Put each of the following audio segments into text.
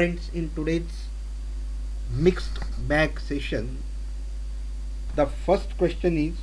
Friends, in today's mixed bag session, the first question is: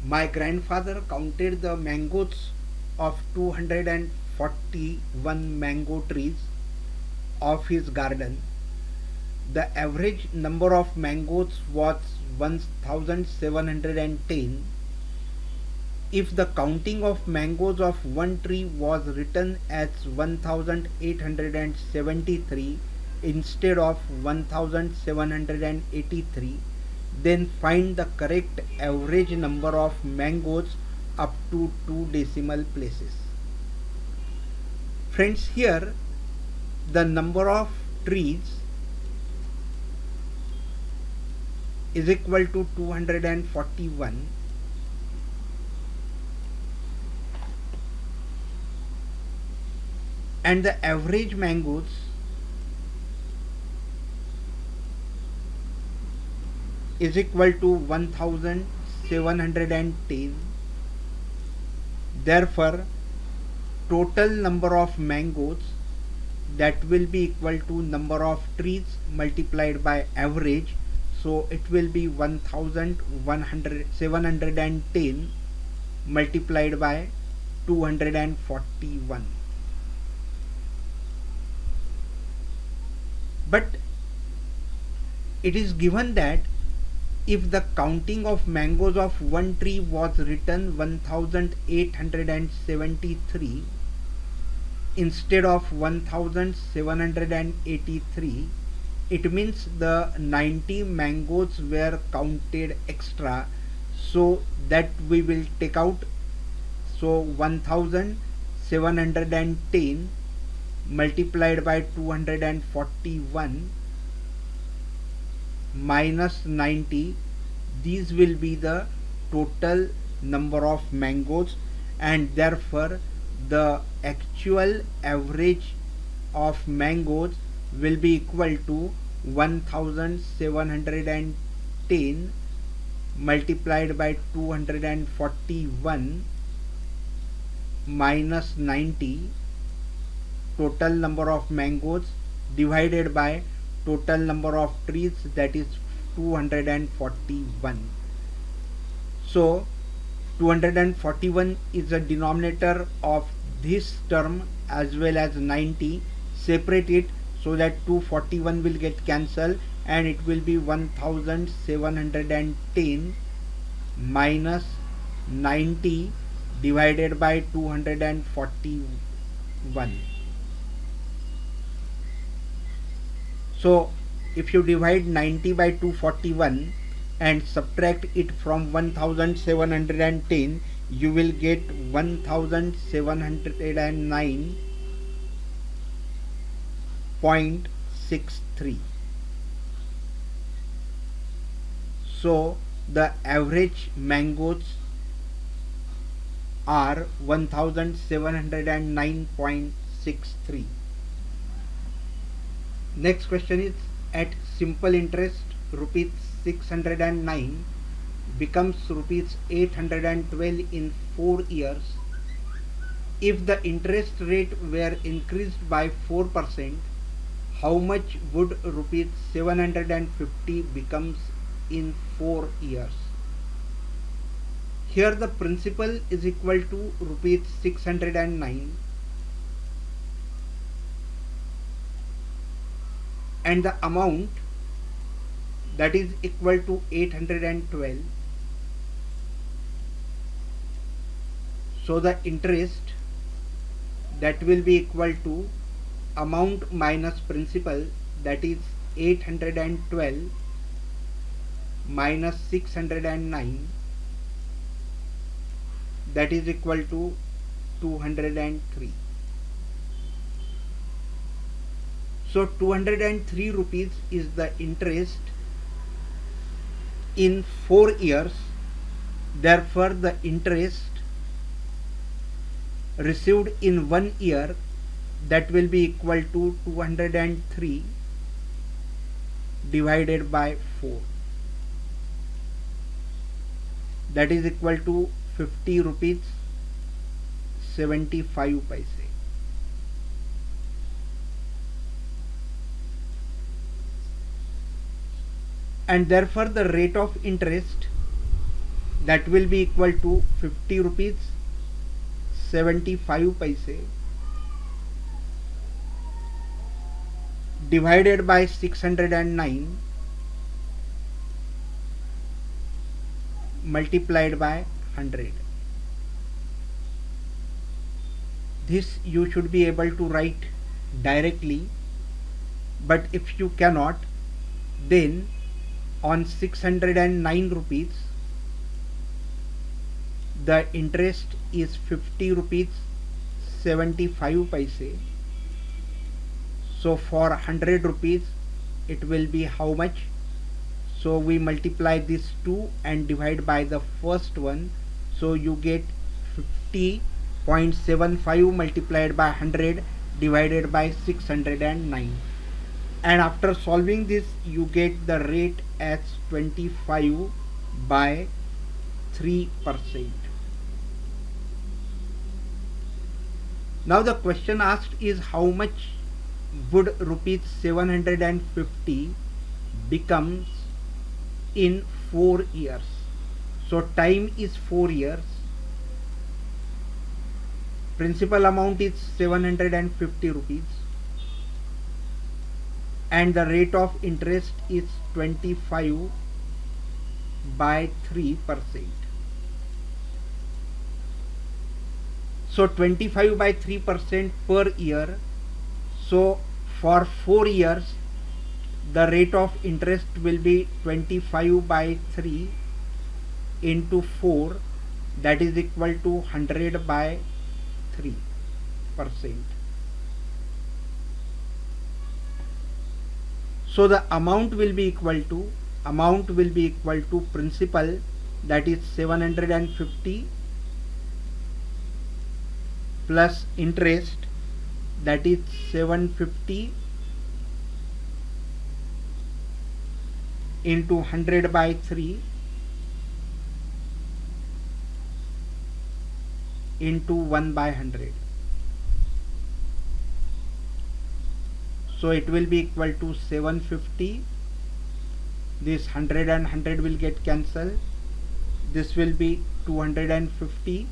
my grandfather counted the mangoes of 241 mango trees of his garden. The average number of mangoes was 1710. If the counting of mangoes of one tree was written as 1873 instead of 1783, then find the correct average number of mangoes up to two decimal places. Friends, here the number of trees is equal to 241, and the average mangoes is equal to 1710. Therefore, total number of mangoes, that will be equal to number of trees multiplied by average. So it will be 1710 multiplied by 241. But it is given that if the counting of mangoes of one tree was written 1873 instead of 1783, it means the 90 mangoes were counted extra, so that we will take out. So 1710 multiplied by 241 minus 90, these will be the total number of mangoes, and therefore the actual average of mangoes will be equal to 1710 multiplied by 241 minus 90, total number of mangoes divided by total number of trees, that is 241. So 241 is the denominator of this term as well as 90. Separate it so that 241 will get cancelled and it will be 1710 minus 90 divided by 241. So if you divide 90 by 241 and subtract it from 1710, you will get 1709.63. So the average mangoes are 1709.63. Next question is: at simple interest rupees 609 becomes rupees 812 in 4 years. If the interest rate were increased by 4%, how much would rupees 750 becomes in 4 years? Here the principal is equal to rupees 609 and the amount, that is equal to 812. So the interest, that will be equal to amount minus principal, that is 812 minus 609, that is equal to 203. So 203 rupees is the interest in 4 years. Therefore the interest received in 1 year, that will be equal to 203 divided by 4, that is equal to 50 rupees 75 paise. and therefore the rate of interest that will be equal to 50 rupees 75 paise divided by 609 multiplied by 100. This you should be able to write directly, but if you cannot, then on 609 rupees the interest is 50 rupees 75 paise. So for 100 rupees it will be how much? So we multiply this 2 and divide by the first one, so you get 50.75 multiplied by 100 divided by 609, and after solving this you get the rate as 25 by 3%. Now the question asked is how much would rupees 750 becomes in 4 years. So time is 4 years, principal amount is 750 rupees, and the rate of interest is 25 by 3%. So 25 by 3% per year. So for 4 years the rate of interest will be 25 by 3 into 4, that is equal to 100 by 3%. So the amount will be equal to principal, that is 750 plus interest, that is 750 into 100 by 3 into 1 by 100. So it will be equal to 750. This 100 and 100 will get cancelled. This will be 250.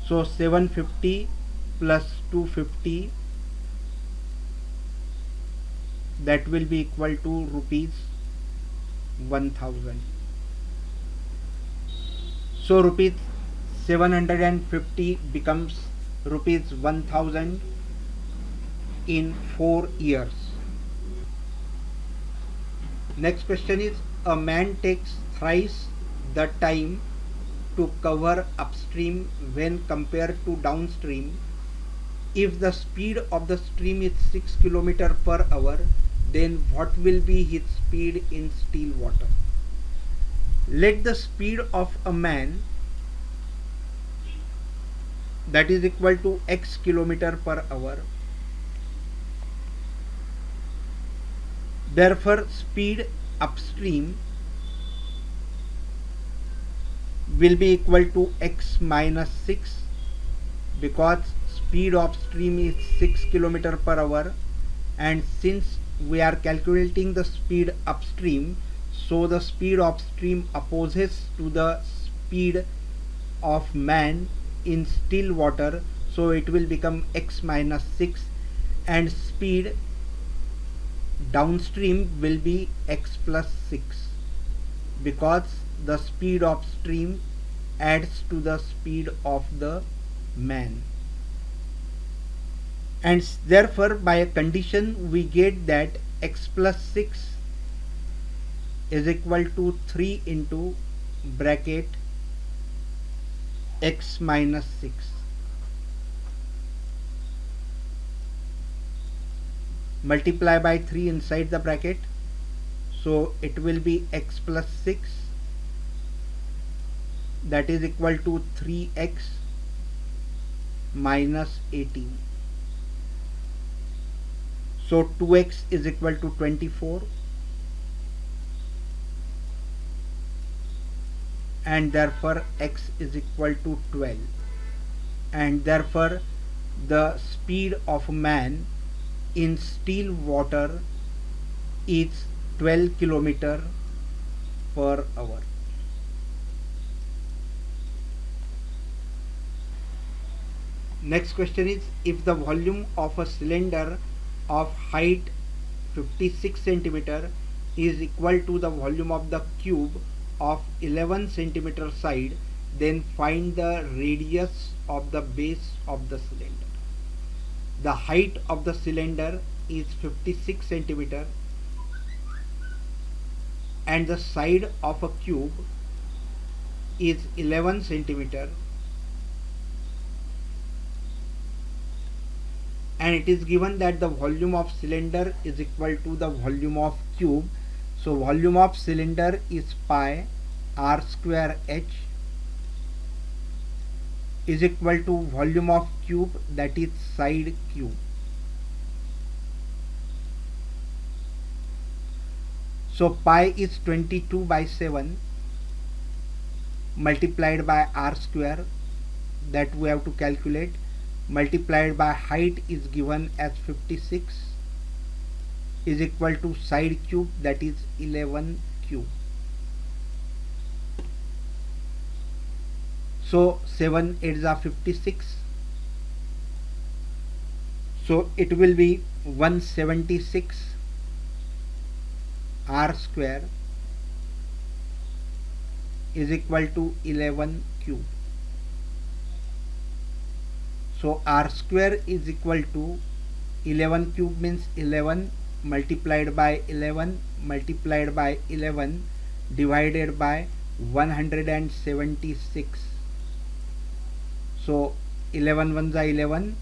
So 750 plus 250, that will be equal to rupees 1000. So rupees 750 becomes rupees 1000 in 4 years. Next question is, a man takes thrice the time to cover upstream when compared to downstream. If the speed of the stream is 6 km per hour, then what will be his speed in still water? Let the speed of a man, that is equal to x km per hour. Therefore speed upstream will be equal to x minus 6, because speed of stream is 6 km per hour, and since we are calculating the speed upstream, so the speed of stream opposes to the speed of man in still water, so it will become x minus 6, and speed downstream will be x plus 6, because the speed of stream adds to the speed of the man, and therefore by a condition we get that x plus 6 is equal to 3 into bracket x minus 6. Multiply by 3 inside the bracket, so it will be x plus 6, that is equal to 3x minus 18. So 2x is equal to 24, and therefore x is equal to 12, and therefore the speed of man in still water is 12 km per hour. Next question is, if the volume of a cylinder of height 56 centimeter is equal to the volume of the cube of 11 centimeter side, then find the radius of the base of the cylinder. The height of the cylinder is 56 centimeter and the side of a cube is 11 centimeter, and it is given that the volume of cylinder is equal to the volume of cube. So volume of cylinder is pi r square h is equal to volume of cube, that is side cube. So pi is 22/7 multiplied by r square, that we have to calculate, multiplied by height is given as 56 is equal to side cube, that is 11 cube. So 7 8s are 56. So it will be 176 r square is equal to 11 cube. So r square is equal to 11 cube means 11 multiplied by 11 multiplied by 11 divided by 176. So 11 ones are 11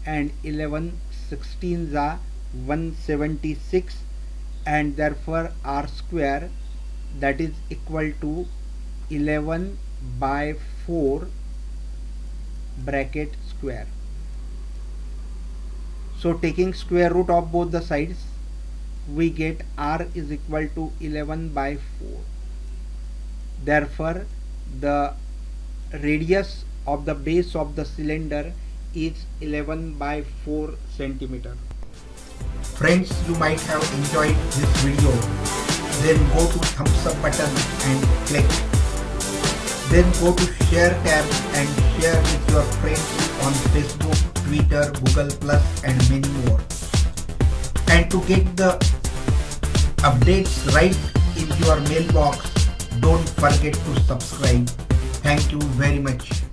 and 11 16s are 176, and therefore r square, that is equal to 11 by 4 bracket square. So taking square root of both the sides, we get r is equal to 11 by 4. Therefore the radius of the base of the cylinder is 11 by 4 centimeter. Friends, you might have enjoyed this video. Then go to thumbs up button and click. Then go to share tab and share with your friends on Facebook, Twitter, Google Plus and many more. And to get the updates right in your mailbox, don't forget to subscribe. Thank you very much.